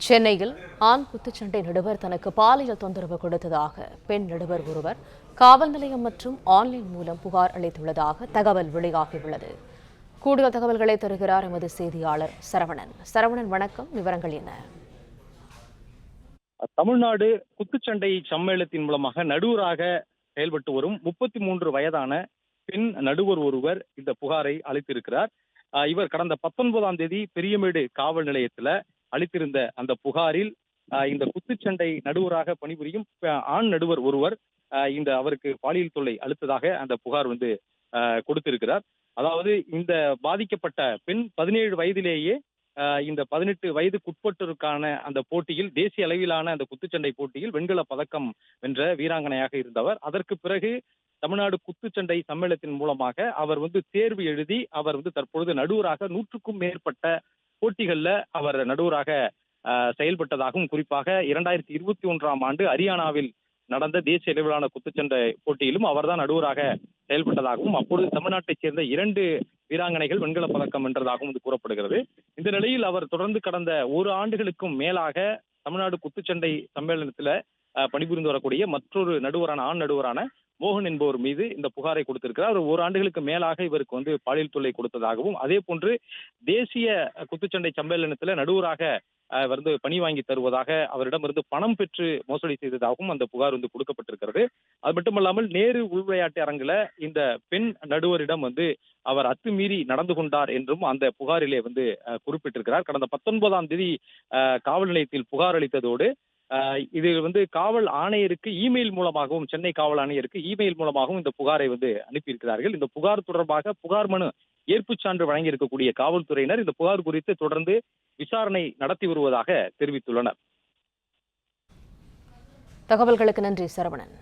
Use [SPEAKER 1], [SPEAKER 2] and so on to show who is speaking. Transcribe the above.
[SPEAKER 1] சென்னையில் ஆண் குத்துச்சண்டை நடுவர் தனக்கு பாலியல் தொந்தரவு கொடுத்ததாக பெண் நடுவர் ஒருவர் காவல் நிலையம் மற்றும் ஆன்லைன் மூலம் புகார் அளித்துள்ளதாக தகவல் வெளியாகியுள்ளது. கூடுதல் தகவல்களை தருகிறார் எமது செய்தியாளர் சரவணன். சரவணன், வணக்கம். விவரங்கள் என்ன?
[SPEAKER 2] தமிழ்நாடு குத்துச்சண்டை சம்மேளனத்தின் மூலமாக நடுவராக செயல்பட்டு வரும் 33 வயதான பெண் நடுவர் ஒருவர் இந்த புகாரை அளித்திருக்கிறார். இவர் கடந்த 19ஆம் தேதி பெரியமேடு காவல் நிலையத்தில் அளித்திருந்த அந்த புகாரில் இந்த குத்துச்சண்டை நடுவராக பணிபுரியும் ஆண் நடுவர் ஒருவர் அவருக்கு பாலியல் தொல்லை அளித்ததாக அந்த புகார் கொடுத்திருக்கிறார். அதாவது இந்த பாதிக்கப்பட்ட பெண் 17 வயதிலேயே இந்த 18 வயதுக்குட்பட்டோருக்கான அந்த போட்டியில், தேசிய அளவிலான அந்த குத்துச்சண்டை போட்டியில் வெண்கல பதக்கம் வென்ற வீராங்கனையாக இருந்தவர். அதற்கு பிறகு தமிழ்நாடு குத்துச்சண்டை சம்மேளனத்தின் மூலமாக அவர் தேர்வு எழுதி அவர் தற்பொழுது நடுவராக 100க்கும் மேற்பட்ட போட்டிகள்ல அவர் நடுவராக செயல்பட்டதாகவும், குறிப்பாக 2021ஆம் ஆண்டு ஹரியானாவில் நடந்த தேசிய அளவிலான குத்துச்சண்டை போட்டியிலும் அவர்தான் நடுவராக செயல்பட்டதாகவும், அப்பொழுது தமிழ்நாட்டைச் சேர்ந்த 2 வீராங்கனைகள் வெண்கல பதக்கம் வென்றதாகவும் கூறப்படுகிறது. இந்த நிலையில் அவர் தொடர்ந்து கடந்த 1 ஆண்டுகளுக்கும் மேலாக தமிழ்நாடு குத்துச்சண்டை சம்மேளனத்தில் பணிபுரிந்து வரக்கூடிய மற்றொரு ஆண் நடுவரான மோகன் என்பவர் மீது இந்த புகாரை கொடுத்திருக்கிறார். அவர் 1 ஆண்டுகளுக்கு மேலாக இவருக்கு பாலியல் தொல்லை கொடுத்ததாகவும், அதே போன்று தேசிய குத்துச்சண்டை சம்மேளனத்தில் நடுவராக பணி வாங்கி தருவதாக அவரிடமிருந்து பணம் பெற்று மோசடி செய்ததாகவும் அந்த புகார் கொடுக்கப்பட்டிருக்கிறது. அது மட்டுமல்லாமல் நேரு உள்விளையாட்டு அரங்கில் இந்த பெண் நடுவரிடம் அவர் அத்துமீறி நடந்து கொண்டார் என்றும் அந்த புகாரிலே குறிப்பிட்டிருக்கிறார். கடந்த 19ஆம் தேதி காவல் நிலையத்தில் புகார் அளித்ததோடு இது காவல் ஆணையருக்கு இமெயில் மூலமாகவும், சென்னை காவல் ஆணையருக்கு இமெயில் மூலமாகவும் இந்த புகாரை அனுப்பியிருக்கிறார்கள். இந்த புகார் தொடர்பாக புகார் மனு ஏற்புச் சான்று வழங்கியிருக்கக்கூடிய காவல்துறையினர் இந்த புகார் குறித்து தொடர்ந்து விசாரணை நடத்தி வருவதாக தெரிவித்துள்ளனர்.
[SPEAKER 1] தகவல்களுக்கு நன்றி சரவணன்.